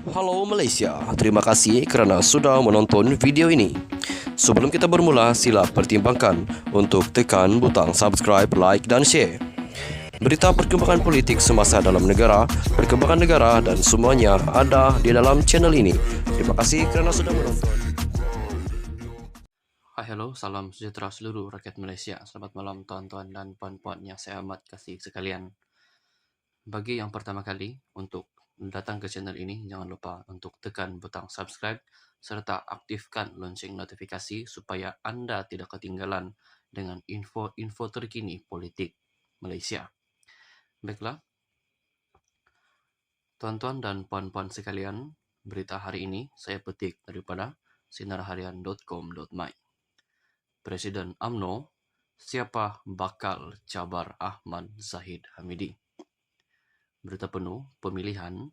Halo Malaysia, terima kasih kerana sudah menonton video ini. Sebelum kita bermula, sila pertimbangkan untuk tekan butang subscribe, like dan share. Berita perkembangan politik semasa dalam negara, perkembangan negara dan semuanya ada di dalam channel ini. Terima kasih kerana sudah menonton. Hai, hello, salam sejahtera seluruh rakyat Malaysia. Selamat malam tuan-tuan dan puan-puan yang saya amat kasih sekalian. Bagi yang pertama kali untuk datang ke channel ini, jangan lupa untuk tekan butang subscribe serta aktifkan lonceng notifikasi supaya anda tidak ketinggalan dengan info-info terkini politik Malaysia. Baiklah, tuan-tuan dan puan-puan sekalian, berita hari ini saya petik daripada sinarharian.com.my. Presiden UMNO, siapa bakal cabar Ahmad Zahid Hamidi? Berita penuh pemilihan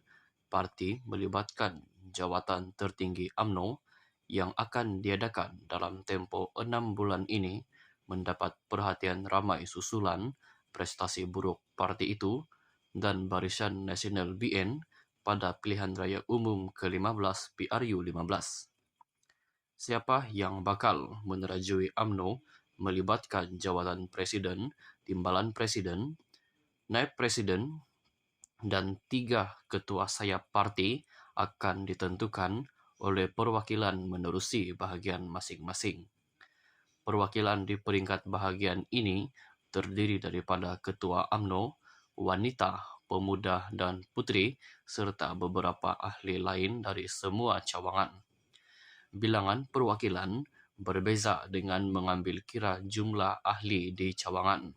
parti melibatkan jawatan tertinggi UMNO yang akan diadakan dalam tempoh 6 bulan ini mendapat perhatian ramai susulan prestasi buruk parti itu dan Barisan Nasional BN pada pilihan raya umum ke-15 PRU 15. Siapa yang bakal menerajui UMNO melibatkan jawatan presiden, timbalan presiden, naib presiden, dan 3 ketua sayap parti akan ditentukan oleh perwakilan menerusi bahagian masing-masing. Perwakilan di peringkat bahagian ini terdiri daripada ketua UMNO, wanita, pemuda dan puteri serta beberapa ahli lain dari semua cawangan. Bilangan perwakilan berbeza dengan mengambil kira jumlah ahli di cawangan.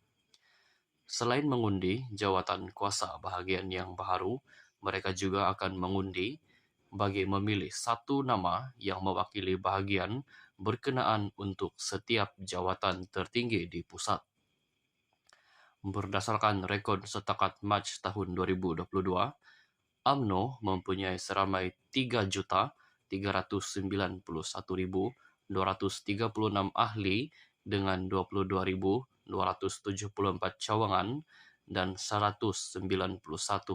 Selain mengundi jawatan kuasa bahagian yang baharu, mereka juga akan mengundi bagi memilih satu nama yang mewakili bahagian berkenaan untuk setiap jawatan tertinggi di pusat. Berdasarkan rekod setakat Mac tahun 2022, UMNO mempunyai seramai 3.391.236 ahli dengan 22.274 cawangan dan 191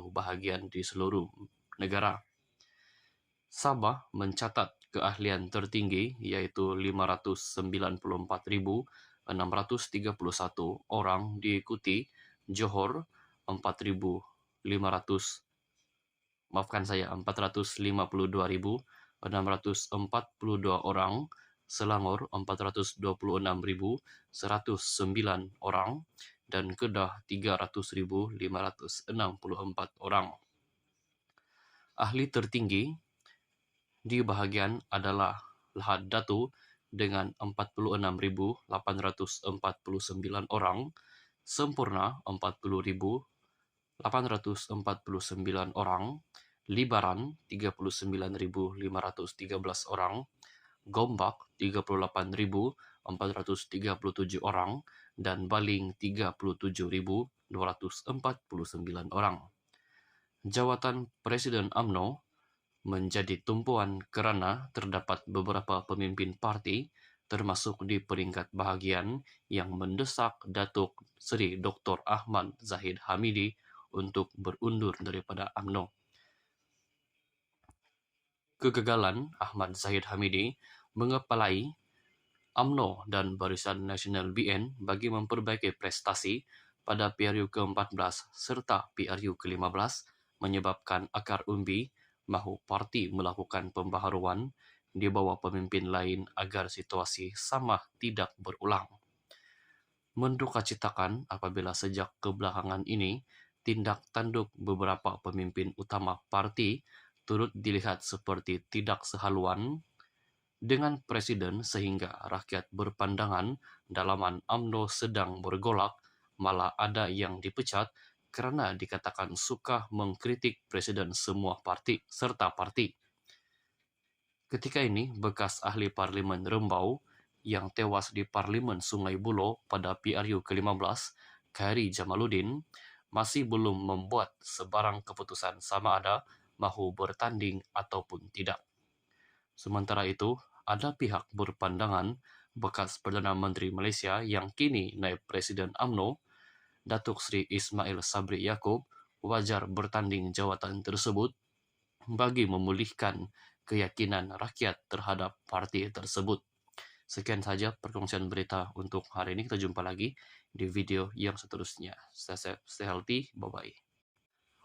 bahagian di seluruh negara. Sabah mencatat keahlian tertinggi iaitu 594.631 orang, diikuti Johor 452.642 orang, Selangor 426.109 orang, dan Kedah 300.564 orang. Ahli tertinggi di bahagian adalah Lahad Datu dengan 46.849 orang, Sempurna 40.849 orang, Libaran 39.513 orang, Gombak 38.437 orang, dan Baling 37.249 orang. Jawatan Presiden UMNO menjadi tumpuan kerana terdapat beberapa pemimpin parti termasuk di peringkat bahagian yang mendesak Datuk Seri Dr. Ahmad Zahid Hamidi untuk berundur daripada UMNO. Kegagalan Ahmad Zahid Hamidi mengepalai UMNO dan Barisan Nasional BN bagi memperbaiki prestasi pada PRU ke-14 serta PRU ke-15 menyebabkan akar umbi mahu parti melakukan pembaharuan di bawah pemimpin lain agar situasi sama tidak berulang. Mendukacitakan apabila sejak kebelakangan ini tindak tanduk beberapa pemimpin utama parti turut dilihat seperti tidak sehaluan dengan presiden sehingga rakyat berpandangan dalaman UMNO sedang bergolak, malah ada yang dipecat kerana dikatakan suka mengkritik presiden semua parti serta parti. Ketika ini, bekas ahli Parlimen Rembau yang tewas di Parlimen Sungai Buloh pada PRU ke-15, Khairi Jamaluddin, masih belum membuat sebarang keputusan sama ada mahu bertanding ataupun tidak. Sementara itu, ada pihak berpandangan bekas Perdana Menteri Malaysia yang kini naib Presiden UMNO, Datuk Seri Ismail Sabri Yaakob, wajar bertanding jawatan tersebut bagi memulihkan keyakinan rakyat terhadap parti tersebut. Sekian saja perkongsian berita untuk hari ini. Kita jumpa lagi di video yang seterusnya. Stay safe, stay healthy, bye-bye.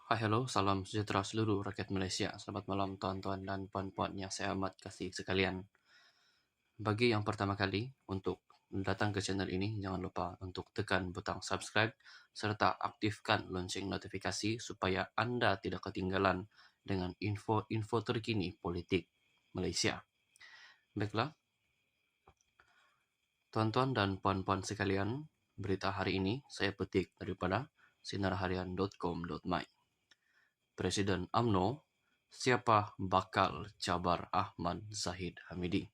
Hai, hello, salam sejahtera seluruh rakyat Malaysia. Selamat malam tuan-tuan dan puan-puan yang saya amat kasih sekalian. Bagi yang pertama kali untuk datang ke channel ini, jangan lupa untuk tekan butang subscribe serta aktifkan lonceng notifikasi supaya Anda tidak ketinggalan dengan info-info terkini politik Malaysia. Baiklah, tuan-tuan dan puan-puan sekalian, berita hari ini saya petik daripada sinarharian.com.my. Presiden UMNO, siapa bakal cabar Ahmad Zahid Hamidi?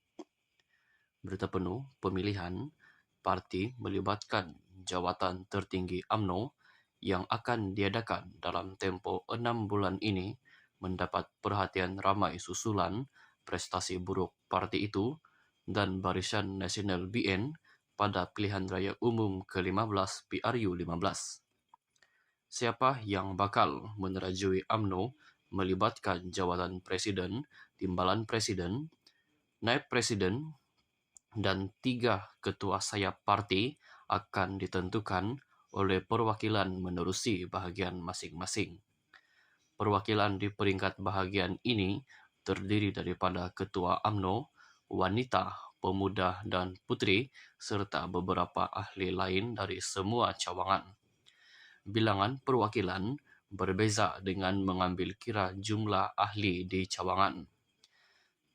Berita penuh pemilihan parti melibatkan jawatan tertinggi UMNO yang akan diadakan dalam tempoh 6 bulan ini mendapat perhatian ramai susulan prestasi buruk parti itu dan Barisan Nasional BN pada pilihan raya umum ke-15 PRU 15. Siapa yang bakal menerajui UMNO melibatkan jawatan presiden, timbalan presiden, naib presiden, dan 3 ketua sayap parti akan ditentukan oleh perwakilan menerusi bahagian masing-masing. Perwakilan di peringkat bahagian ini terdiri daripada ketua UMNO, wanita, pemuda dan putri serta beberapa ahli lain dari semua cawangan. Bilangan perwakilan berbeza dengan mengambil kira jumlah ahli di cawangan.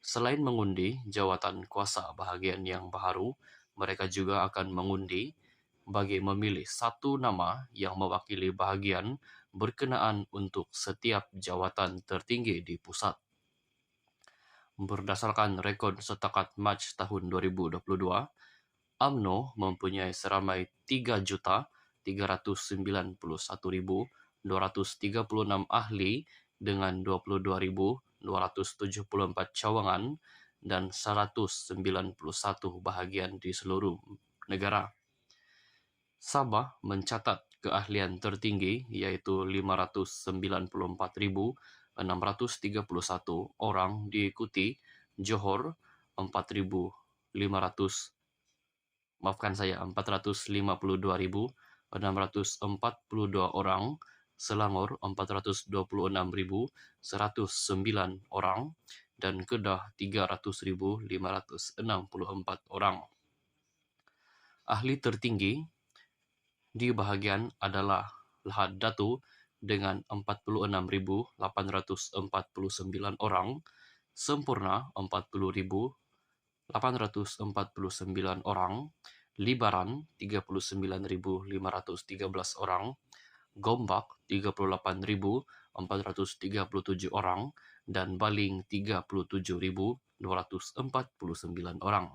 Selain mengundi jawatan kuasa bahagian yang baharu, mereka juga akan mengundi bagi memilih satu nama yang mewakili bahagian berkenaan untuk setiap jawatan tertinggi di pusat. Berdasarkan rekod setakat Mac tahun 2022, UMNO mempunyai seramai 3.391.236 ahli dengan 22.274 cawangan dan 191 bahagian di seluruh negara. Sabah mencatat keahlian tertinggi iaitu 594.631 orang, diikuti Johor 452.642 orang, Selangor 426.109 orang, dan Kedah 300.564 orang. Ahli tertinggi di bahagian adalah Lahad Datu dengan 46.849 orang, Sempurna 40.849 orang, Libaran 39.513 orang, Gombak 38.437 orang, dan Baling 37.249 orang.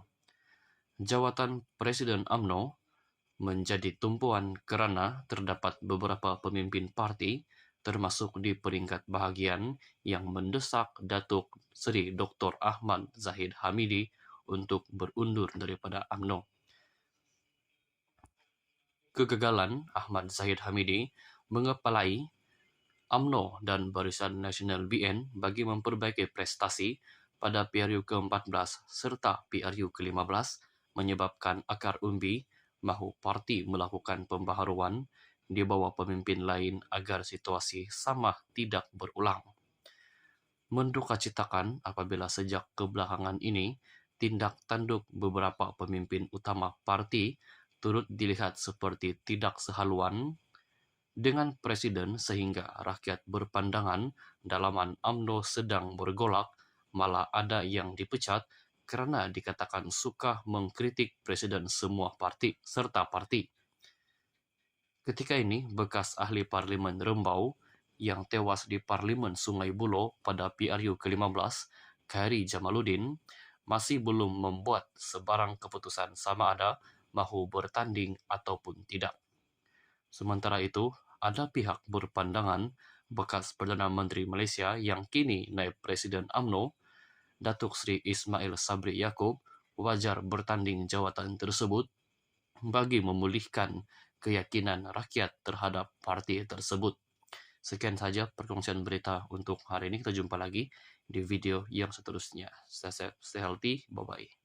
Jawatan Presiden UMNO menjadi tumpuan kerana terdapat beberapa pemimpin parti termasuk di peringkat bahagian yang mendesak Datuk Seri Dr. Ahmad Zahid Hamidi untuk berundur daripada UMNO. Kegagalan Ahmad Zahid Hamidi mengepalai UMNO dan Barisan Nasional BN bagi memperbaiki prestasi pada PRU ke-14 serta PRU ke-15 menyebabkan akar umbi mahu parti melakukan pembaharuan di bawah pemimpin lain agar situasi sama tidak berulang. Mendukacitakan apabila sejak kebelakangan ini tindak tanduk beberapa pemimpin utama parti turut dilihat seperti tidak sehaluan dengan presiden sehingga rakyat berpandangan dalaman UMNO sedang bergolak, malah ada yang dipecat kerana dikatakan suka mengkritik presiden semua parti serta parti. Ketika ini, bekas ahli Parlimen Rembau yang tewas di Parlimen Sungai Buloh pada PRU ke-15, Khairi Jamaluddin, masih belum membuat sebarang keputusan sama ada mahu bertanding ataupun tidak. Sementara itu, ada pihak berpandangan bekas Perdana Menteri Malaysia yang kini naib Presiden UMNO, Datuk Seri Ismail Sabri Yaakob, wajar bertanding jawatan tersebut bagi memulihkan keyakinan rakyat terhadap parti tersebut. Sekian saja perkongsian berita untuk hari ini. Kita jumpa lagi di video yang seterusnya. Stay safe, stay healthy. Bye-bye.